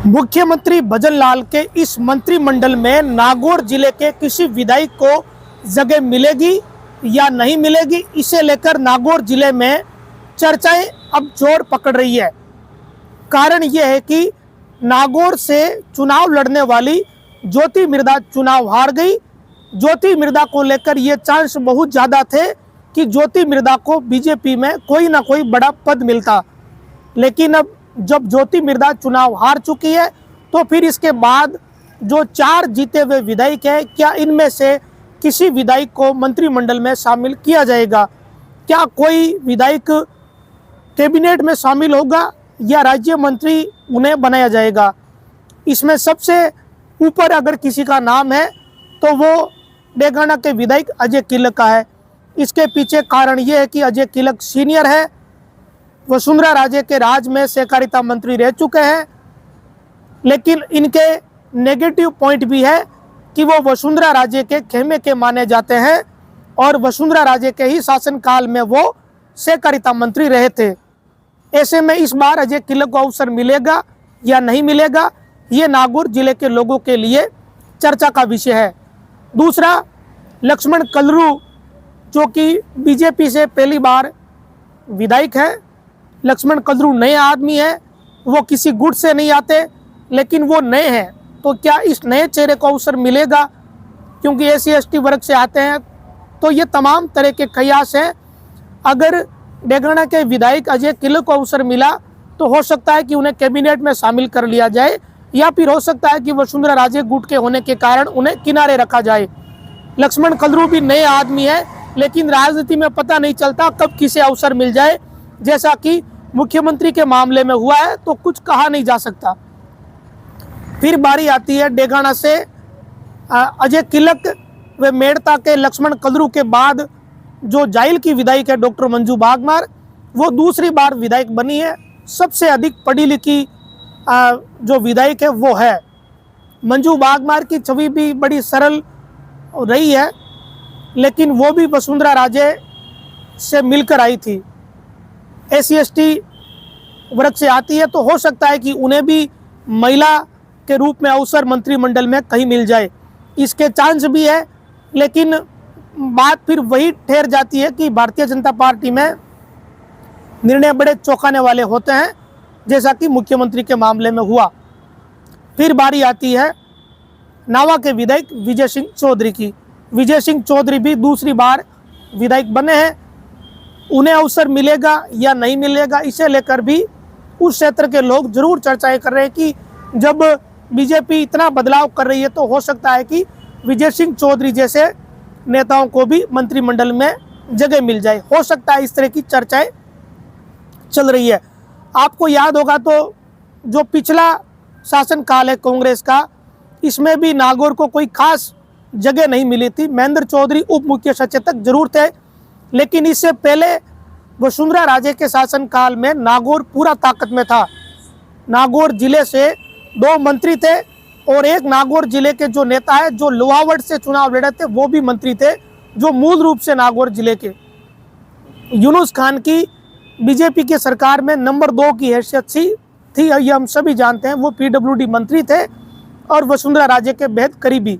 मुख्यमंत्री भजन लाल के इस मंत्रिमंडल में नागौर जिले के किसी विधायक को जगह मिलेगी या नहीं मिलेगी, इसे लेकर नागौर जिले में चर्चाएं अब जोर पकड़ रही है। कारण यह है कि नागौर से चुनाव लड़ने वाली ज्योति मिर्धा चुनाव हार गई। ज्योति मिर्धा को लेकर ये चांस बहुत ज़्यादा थे कि ज्योति मिर्धा को बीजेपी में कोई ना कोई बड़ा पद मिलता, लेकिन अब जब ज्योति मिर्धा चुनाव हार चुकी है तो फिर इसके बाद जो 4 जीते हुए विधायक हैं, क्या इनमें से किसी विधायक को मंत्रिमंडल में शामिल किया जाएगा? क्या कोई विधायक कैबिनेट में शामिल होगा या राज्य मंत्री उन्हें बनाया जाएगा? इसमें सबसे ऊपर अगर किसी का नाम है तो वो डेगाना के विधायक अजय किलक का है। इसके पीछे कारण ये है कि अजय किलक सीनियर है, वसुंधरा राजे के राज में सहकारिता मंत्री रह चुके हैं, लेकिन इनके नेगेटिव पॉइंट भी है कि वो वसुंधरा राजे के खेमे के माने जाते हैं और वसुंधरा राजे के ही शासनकाल में वो सहकारिता मंत्री रहे थे। ऐसे में इस बार अजय किलक को अवसर मिलेगा या नहीं मिलेगा, ये नागौर जिले के लोगों के लिए चर्चा का विषय है। दूसरा, लक्ष्मण कलरू जो कि बीजेपी से पहली बार विधायक है। लक्ष्मण कलरू नए आदमी है, वो किसी गुट से नहीं आते, लेकिन वो नए हैं, तो क्या इस नए चेहरे को अवसर मिलेगा? क्योंकि SC/ST वर्ग से आते हैं, तो ये तमाम तरह के कयास हैं। अगर डेगाना के विधायक अजय किलक को अवसर मिला तो हो सकता है कि उन्हें कैबिनेट में शामिल कर लिया जाए, या फिर हो सकता है कि वसुंधरा राजे गुट के होने के कारण उन्हें किनारे रखा जाए। लक्ष्मण कलरू भी नए आदमी है, लेकिन राजनीति में पता नहीं चलता कब किसे अवसर मिल जाए। जैसा कि मुख्यमंत्री के मामले में हुआ है, तो कुछ कहा नहीं जा सकता। फिर बारी आती है डेगाना से अजय किलक व मेड़ता के लक्ष्मण कलरू के बाद जो जाइल की विधायक है डॉक्टर मंजू बागमार, वो दूसरी बार विधायक बनी है। सबसे अधिक पढ़ी लिखी जो विधायक है वो है। मंजू बागमार की छवि भी बड़ी सरल रही है, लेकिन वो भी वसुंधरा राजे से मिलकर आई थी। SC/ST वर्ग से आती है, तो हो सकता है कि उन्हें भी महिला के रूप में अवसर मंत्रिमंडल में कहीं मिल जाए, इसके चांस भी है। लेकिन बात फिर वही ठहर जाती है कि भारतीय जनता पार्टी में निर्णय बड़े चौंकाने वाले होते हैं, जैसा कि मुख्यमंत्री के मामले में हुआ। फिर बारी आती है नावा के विधायक विजय सिंह चौधरी की। विजय सिंह चौधरी भी दूसरी बार विधायक बने हैं, उन्हें अवसर मिलेगा या नहीं मिलेगा, इसे लेकर भी उस क्षेत्र के लोग जरूर चर्चाएं कर रहे हैं कि जब बीजेपी इतना बदलाव कर रही है तो हो सकता है कि विजय सिंह चौधरी जैसे नेताओं को भी मंत्रिमंडल में जगह मिल जाए। हो सकता है, इस तरह की चर्चाएं चल रही है। आपको याद होगा तो जो पिछला शासनकाल है कांग्रेस का, इसमें भी नागौर को कोई खास जगह नहीं मिली थी। महेंद्र चौधरी उप मुख्य सचेतक जरूर थे, लेकिन इससे पहले वसुंधरा राजे के शासनकाल में नागौर पूरा ताकत में था। नागौर जिले से 2 मंत्री थे और एक नागौर जिले के जो नेता है जो लोहावट से चुनाव लड़े थे वो भी मंत्री थे, जो मूल रूप से नागौर जिले के। यूनुस खान की बीजेपी की सरकार में नंबर 2 की हैसियत थी, ये हम सभी जानते हैं। वो PWD मंत्री थे और वसुंधरा राजे के बेहद करीबी।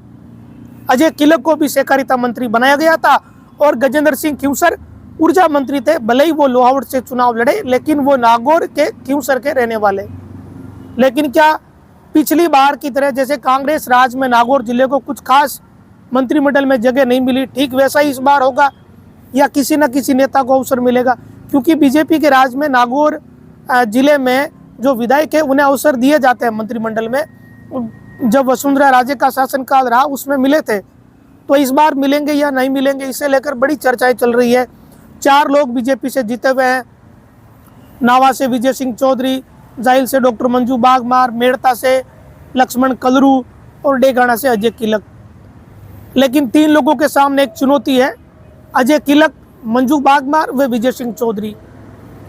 अजय किलक को भी सहकारिता मंत्री बनाया गया था और गजेंद्र सिंह खींवसर ऊर्जा मंत्री थे। भले ही वो लोहावट से चुनाव लड़े, लेकिन वो नागौर के खींवसर के रहने वाले। लेकिन क्या पिछली बार की तरह जैसे कांग्रेस राज में नागौर जिले को कुछ खास मंत्रिमंडल में जगह नहीं मिली, ठीक वैसा ही इस बार होगा या किसी न किसी नेता को अवसर मिलेगा? क्योंकि बीजेपी के राज में नागौर जिले में जो विधायक है उन्हें अवसर दिए जाते हैं मंत्रिमंडल में। जब वसुंधरा राजे का शासनकाल रहा उसमें मिले थे, तो इस बार मिलेंगे या नहीं मिलेंगे, इसे लेकर बड़ी चर्चाएं चल रही है। 4 लोग बीजेपी से जीते हुए हैं। नावा से विजय सिंह चौधरी, जाइल से डॉक्टर मंजू बागमार, मेड़ता से लक्ष्मण कलरू और डेगाना से अजय किलक। लेकिन 3 लोगों के सामने एक चुनौती है, अजय किलक, मंजू बागमार व विजय सिंह चौधरी।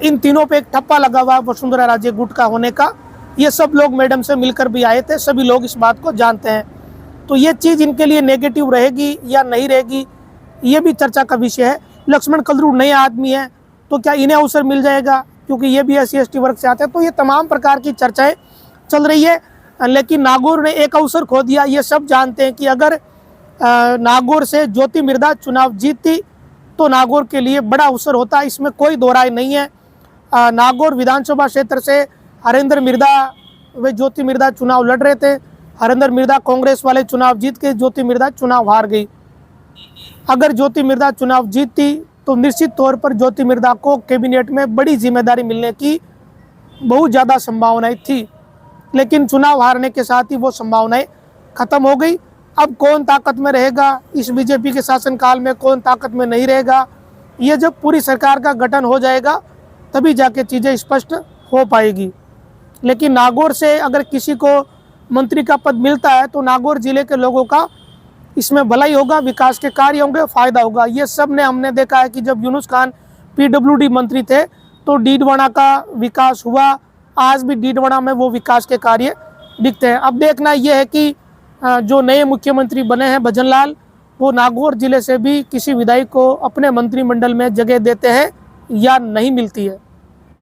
इन तीनों पे एक ठप्पा लगा हुआ वसुंधरा राजे गुट का होने का। ये सब लोग मैडम से मिलकर भी आए थे, सभी लोग इस बात को जानते हैं। तो ये चीज़ इनके लिए नेगेटिव रहेगी या नहीं रहेगी, ये भी चर्चा का विषय है। लक्ष्मण कलरू नए आदमी हैं, तो क्या इन्हें अवसर मिल जाएगा? क्योंकि ये भी SC/ST वर्ग से आते हैं। तो ये तमाम प्रकार की चर्चाएं चल रही है। लेकिन नागौर ने एक अवसर खो दिया। ये सब जानते हैं कि अगर नागौर से ज्योति मिर्धा चुनाव जीतती तो नागौर के लिए बड़ा अवसर होता, इसमें कोई दो राय नहीं है। नागौर विधानसभा क्षेत्र से हरेंद्र मिर्धा वे ज्योति मिर्धा चुनाव लड़ रहे थे। हरेंद्र मिर्धा कांग्रेस वाले चुनाव जीत के ज्योति मिर्धा चुनाव हार गई। अगर ज्योति मिर्धा चुनाव जीतती तो निश्चित तौर पर ज्योति मिर्धा को कैबिनेट में बड़ी जिम्मेदारी मिलने की बहुत ज़्यादा संभावनाएं थी, लेकिन चुनाव हारने के साथ ही वो संभावनाएं खत्म हो गई। अब कौन ताकत में रहेगा इस बीजेपी के शासनकाल में, कौन ताकत में नहीं रहेगा, ये जब पूरी सरकार का गठन हो जाएगा तभी जाके चीज़ें स्पष्ट हो पाएगी। लेकिन नागौर से अगर किसी को मंत्री का पद मिलता है तो नागौर जिले के लोगों का इसमें भलाई होगा, विकास के कार्य होंगे, फायदा होगा। ये सब ने हमने देखा है कि जब यूनुस खान PWD मंत्री थे तो डीडवाना का विकास हुआ, आज भी डीडवाना में वो विकास के कार्य दिखते हैं। अब देखना यह है कि जो नए मुख्यमंत्री बने हैं भजन लाल, वो नागौर जिले से भी किसी विधायक को अपने मंत्रिमंडल में जगह देते हैं या नहीं मिलती है।